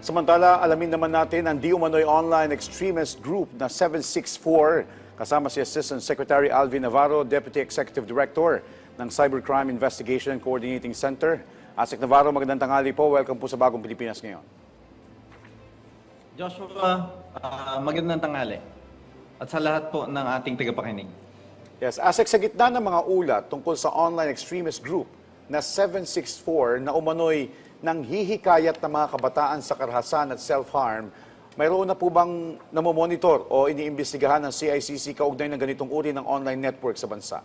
Samantala, alamin naman natin ang di umano'y online extremist group na 764 kasama si Assistant Secretary Alvin Navarro, Deputy Executive Director ng Cybercrime Investigation and Coordinating Center. Asek Navarro, magandang tanghali po. Welcome po sa Bagong Pilipinas ngayon. Joshua, magandang tanghali. At sa lahat po ng ating tagapakinig. Yes, Asek, sa gitna ng mga ulat tungkol sa online extremist group na 764 na umano'y nang hihikayat ng mga kabataan sa karahasan at self-harm, mayroon na po bang namomonitor o iniimbestigahan ng CICC kaugnay ng ganitong uri ng online network sa bansa?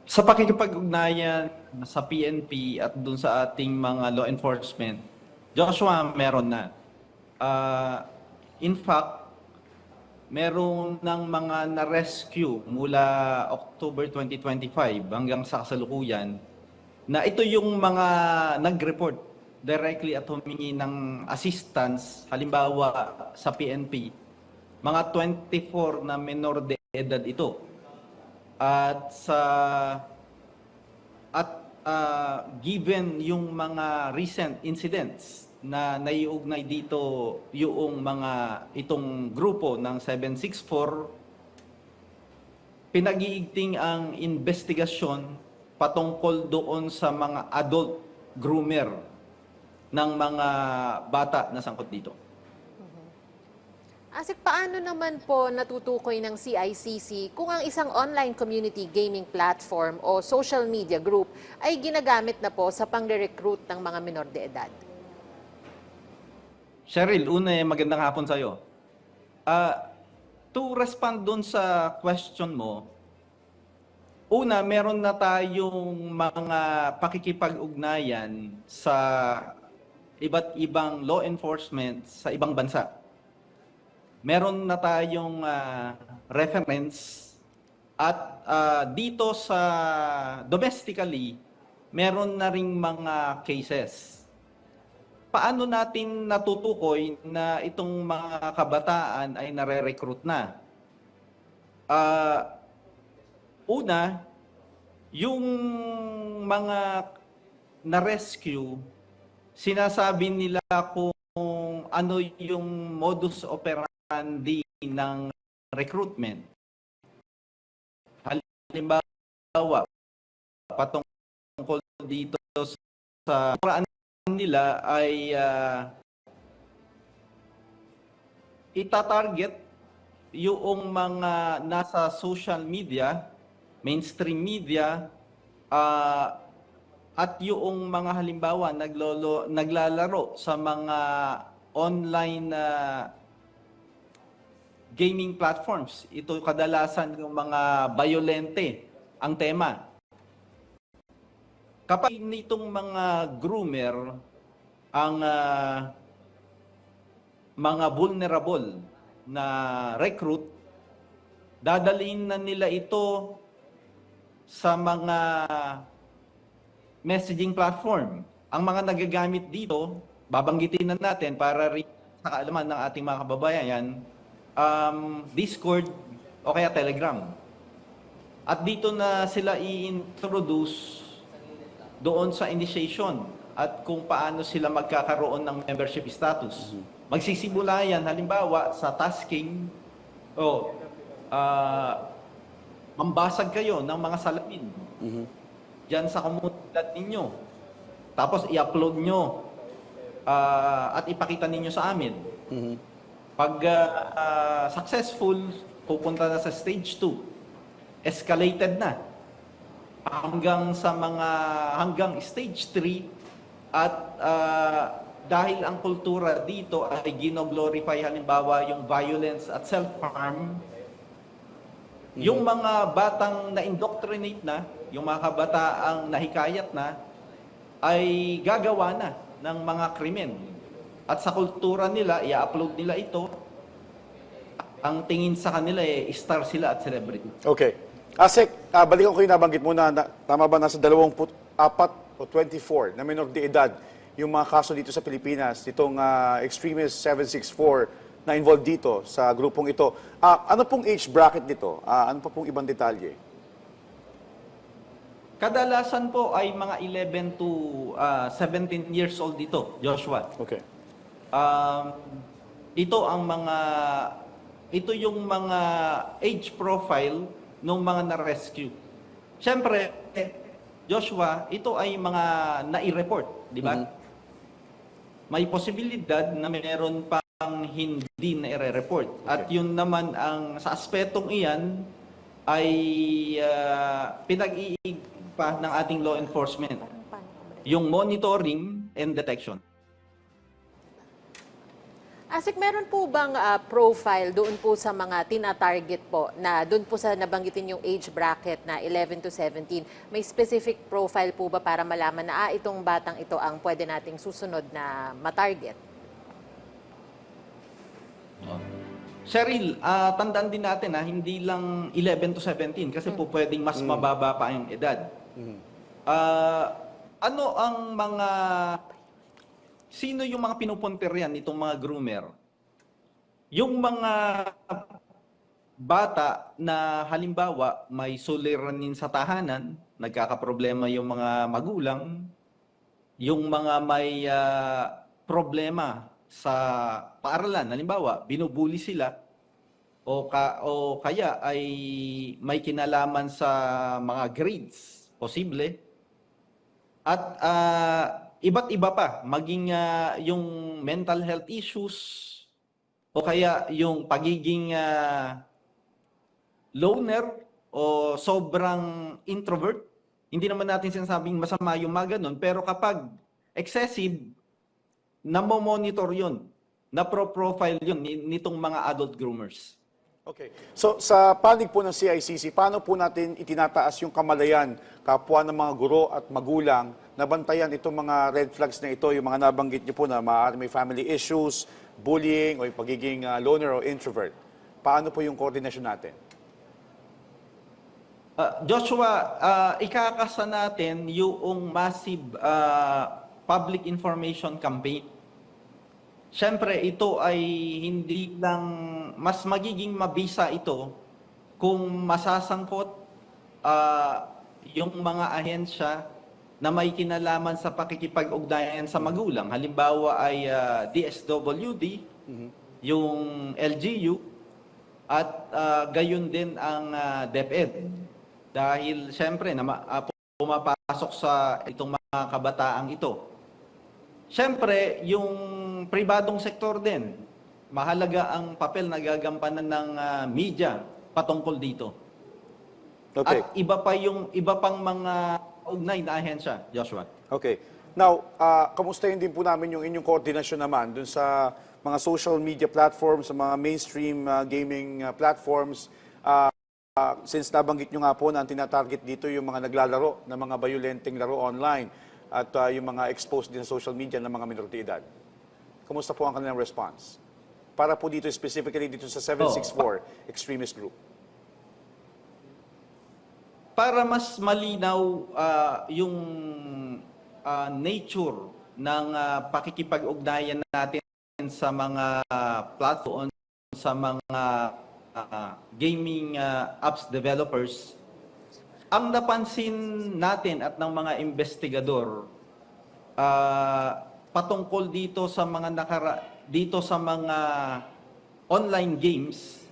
Sa pakikipag-ugnayan sa PNP at dun sa ating mga law enforcement, Joshua, meron na. In fact, meron ng mga na-rescue mula October 2025 hanggang sa kasalukuyan na ito yung mga nag-report directly at humingi ng assistance, halimbawa sa PNP, mga 24 na menor de edad ito. Given yung mga recent incidents na naiugnay dito yung mga itong grupo ng 764, pinag-iigting ang investigasyon patungkol doon sa mga adult groomer ng mga bata na sangkot dito. Asik, paano naman po natutukoy ng CICC kung ang isang online community gaming platform o social media group ay ginagamit na po sa pang-recruit ng mga menor de edad? Cheryl, magandang hapon sa'yo. To respond doon sa question mo, una, meron na tayong mga pakikipag-ugnayan sa iba't ibang law enforcement sa ibang bansa. Meron na tayong reference at dito sa domestically, meron na ring mga cases. Paano natin natutukoy na itong mga kabataan ay nare-recruit na? Una, yung mga na-rescue, sinasabi nila kung ano yung modus operandi ng recruitment. Halimbawa, patungkol dito sa paraan nila ay itatarget yung mga nasa social media, mainstream media, at yung mga halimbawa naglalaro sa mga online gaming platforms. Ito kadalasan yung mga violente ang tema. Kapag nitong mga groomer ang mga vulnerable na recruit, dadalhin na nila ito sa mga messaging platform. Ang mga nagagamit dito, babanggitin na natin para rin sa kaalaman ng ating mga kababayan, Discord o kaya Telegram. At dito na sila i-introduce doon sa initiation at kung paano sila magkakaroon ng membership status. Magsisimula yan halimbawa sa tasking o mambasag kayo ng mga salamin dyan sa komunidad ninyo. Tapos i-upload nyo at ipakita ninyo sa amin. Pag successful, pupunta na sa stage 2. Escalated na hanggang stage 3 at dahil ang kultura dito ay gino-glorify halimbawa yung violence at self-harm, yung mga batang na-indoctrinate na, yung mga kabataang nahikayat na, ay gagawa na ng mga krimen. At sa kultura nila, i-upload nila ito, ang tingin sa kanila star sila at celebrity. Okay. Asek, balikan ko yung nabanggit mo na, tama ba nasa 24 o 24 na menor de edad yung mga kaso dito sa Pilipinas, itong extremist 764 na involved dito sa grupong ito. Ano pong age bracket nito? Ano pa pong ibang detalye? Kadalasan po ay mga 11 to 17 years old dito, Joshua. Okay. Um, ito yung mga age profile ng mga na-rescue. Siyempre, Joshua, ito ay mga nai-report, di ba? May posibilidad na meron pang hindi na i-report. At yun naman sa aspetong iyan ay pinag-iig pa ng ating law enforcement. Yung monitoring and detection. Asik, meron po bang profile doon po sa mga tina-target po na doon po sa nabanggitin yung age bracket na 11 to 17? May specific profile po ba para malaman na itong batang ito ang pwede nating susunod na matarget? Cheryl, tandaan din natin hindi lang 11 to 17 kasi po pwedeng mas mababa pa yung edad. Ano ang sino yung mga pinupuntir yan, itong mga groomer? Yung mga bata na halimbawa may suliranin sa tahanan, nagkakaproblema yung mga magulang, yung mga may problema sa paaralan, halimbawa binubuli sila, o kaya ay may kinalaman sa mga grades, posible. At iba't iba pa, maging yung mental health issues o kaya yung pagiging loner o sobrang introvert. Hindi naman natin sinasabing masama yung mga ganun, pero kapag excessive, namo-monitor yun, na-profile yun nitong mga adult groomers. Okay. So sa panig po ng CICC, paano po natin itinataas yung kamalayan, kapwa ng mga guro at magulang na bantayan itong mga red flags na ito, yung mga nabanggit niyo po na maaari may family issues, bullying, o yung pagiging loner o introvert? Paano po yung koordinasyon natin? Joshua, ikakasa natin yung massive public information campaign. Siyempre, ito ay hindi lang, mas magiging mabisa ito kung masasangkot yung mga ahensya na may kinalaman sa pakikipag-ugnayan sa magulang. Halimbawa ay DSWD, yung LGU, at gayon din ang DepEd. Dahil siyempre, pumapasok sa itong mga kabataang ito. Siyempre, yung pribadong sektor din, mahalaga ang papel na gagampanan ng media patungkol dito. Okay. At iba pang mga ugnay na ahensya, Joshua. Okay. Now, kamustahin din po namin yung inyong koordinasyon naman dun sa mga social media platforms, sa mga mainstream gaming platforms. Since nabanggit nyo nga po na ang tinatarget dito yung mga naglalaro ng mga violenteng laro online at yung mga exposed din sa social media ng mga minor de edad. Kumusta po ang kanilang response? Para po dito, specifically dito sa 764 extremist group. Para mas malinaw yung nature ng pakikipag-ugnayan natin sa mga platform, sa mga gaming apps developers, ang napansin natin at ng mga investigador patungkol dito sa mga online games,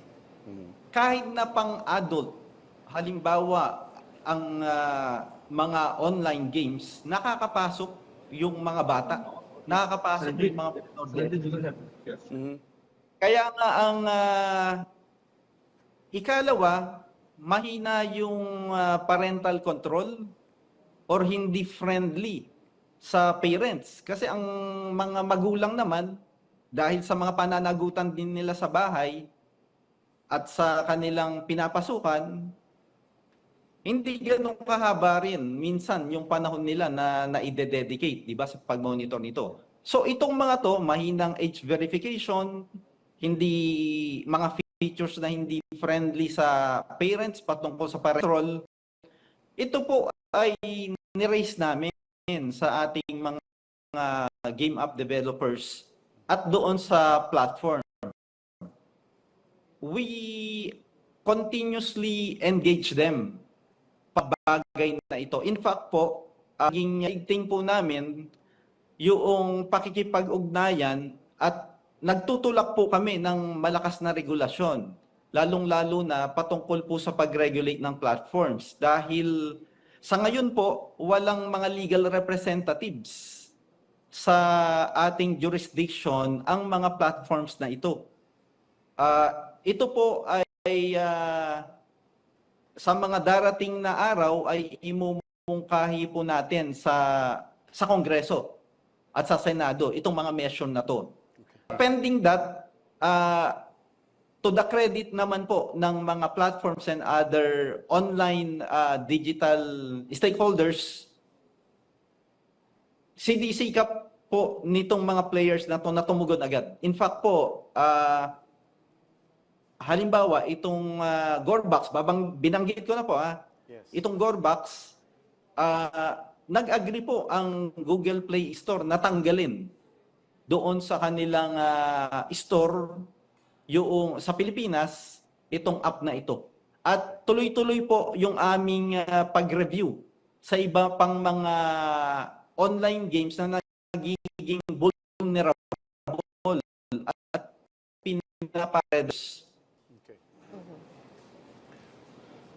kahit na pang-adult, halimbawa ang mga online games, nakakapasok yung mga bata, nakakapasok yung mga Kaya nga ang ikalawa, mahina yung parental control or hindi friendly sa parents. Kasi ang mga magulang naman, dahil sa mga pananagutan din nila sa bahay at sa kanilang pinapasukan, hindi ganun kahaba rin minsan yung panahon nila na i-dedicate, di ba, sa pag-monitor nito. So itong mga to, mahinang age verification, hindi mga features na hindi friendly sa parents patungkol sa parental, ito po ay ni-raise namin sa ating mga game app developers at doon sa platform. We continuously engage them bagay na ito. In fact po, ang igting po namin yung pakikipag-ugnayan at nagtutulak po kami ng malakas na regulasyon, lalong-lalo na patungkol po sa pag-regulate ng platforms. Dahil sa ngayon po, walang mga legal representatives sa ating jurisdiction ang mga platforms na ito. Ito po ay sa mga darating na araw ay imumungkahi po natin sa Kongreso at sa Senado itong mga measure na to. Pending that, to the credit naman po ng mga platforms and other online digital stakeholders, sinikap po nitong mga players na to na tumugon agad. In fact po, halimbawa, itong Gorebox, binanggit ko na po, Yes. itong Gorebox, nag-agree po ang Google Play Store na tanggalin doon sa kanilang store yung sa Pilipinas, itong app na ito. At tuloy-tuloy po yung aming pag-review sa iba pang mga online games na nagiging vulnerable at pinaparedos.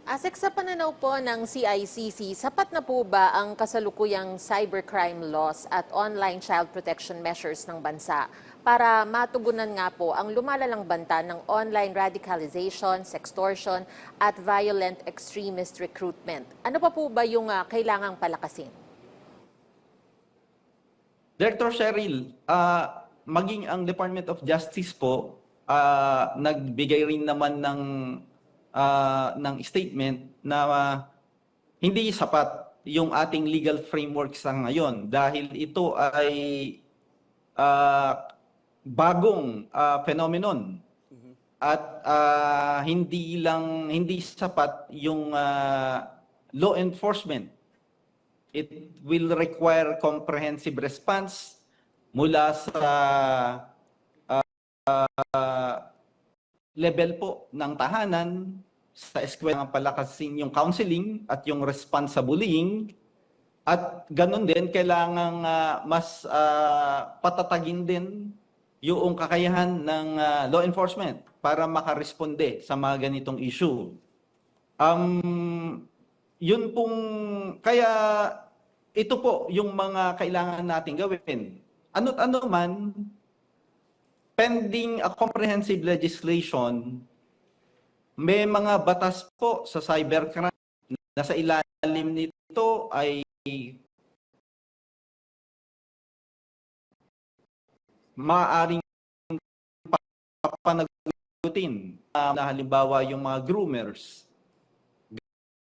Asek, sa pananaw po ng CICC, sapat na po ba ang kasalukuyang cybercrime laws at online child protection measures ng bansa para matugunan nga po ang lumalalang banta ng online radicalization, sextortion at violent extremist recruitment? Ano pa po ba yung kailangang palakasin? Director Cheryl, maging ang Department of Justice po, nagbigay rin naman ng statement na hindi sapat yung ating legal framework sa ngayon dahil ito ay bagong phenomenon at hindi sapat yung law enforcement. It will require comprehensive response mula sa level po ng tahanan, sa eskwela, palakasin yung counseling at yung response sa bullying. At ganun din, kailangang mas patatagin din yung kakayahan ng law enforcement para makaresponde sa mga ganitong issue. Yun pong, kaya ito po yung mga kailangan natin gawin. Ano't ano man, pending a comprehensive legislation, may mga batas po sa cybercrime na sa ilalim nito ay maaaring papanagutin na halimbawa yung mga groomers.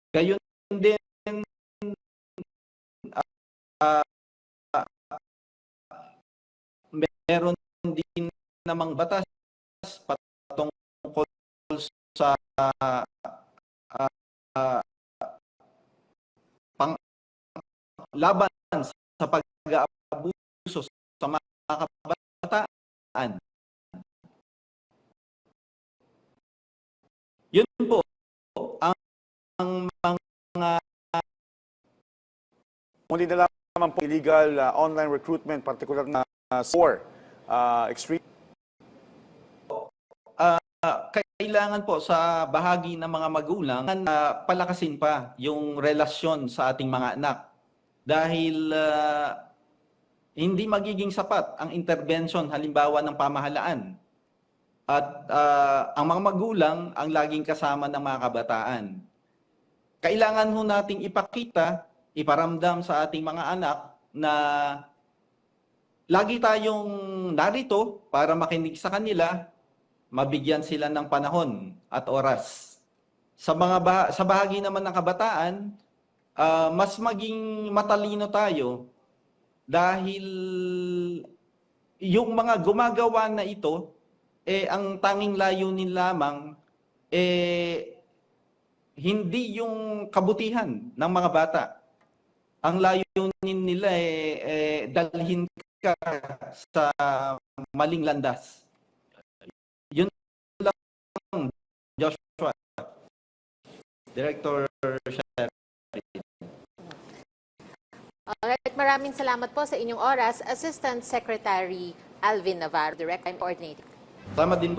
Gayon din meron din namang batas patungkol sa laban sa pag-aabuso sa mga kabataan. Yun po ang mga Muli na lamang po illegal online recruitment, particular na for extreme. Kailangan po sa bahagi ng mga magulang na palakasin pa yung relasyon sa ating mga anak dahil hindi magiging sapat ang intervention halimbawa ng pamahalaan at ang mga magulang ang laging kasama ng mga kabataan. Kailangan ho nating ipakita, iparamdam sa ating mga anak na lagi tayong narito para makinig sa kanila, mabigyan sila ng panahon at oras. Sa bahagi naman ng kabataan, mas maging matalino tayo dahil yung mga gumagawa na ito, ang tanging layunin lamang, hindi yung kabutihan ng mga bata. Ang layunin nila dalhin ka sa maling landas. Yun lang, Joshua. Director Sheriff. maraming salamat po sa inyong oras, Assistant Secretary Alvin Navarro, Direct Crime Coordinator. Salamat din po.